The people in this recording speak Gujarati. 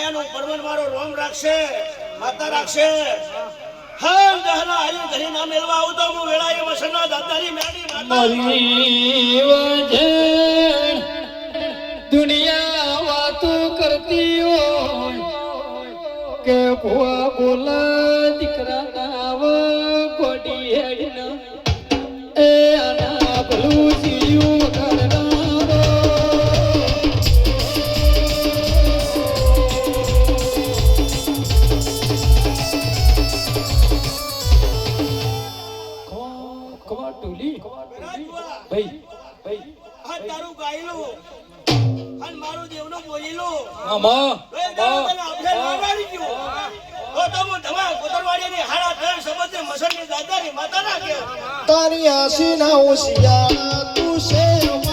માયાનું પરમન મારો રોમ રાખશે માતા રાખશે હા દહના આયુ ઘરે ના મેળવા આવતો હું વેળાએ વસના દાતારી મેડી માતા મરી વજે દુનિયા વાતો કરતી હોય કે ભુવા બોલા દીકરા નાવ ગોડી હેડના એ આના ભલું જીયું કરનારો કમા ટોલી ભાઈ ભાઈ આ તારું ગાયલું અને મારું દેવનું બોલીલું આમાં એ દાદાને આપણે મારી ગયો તો હું ધમા કોતરવાડીની હાડા ત્રણ સંબંધે મસરની દાદાની માતા ના કે તારી આસી ના ઓસિયા તું છે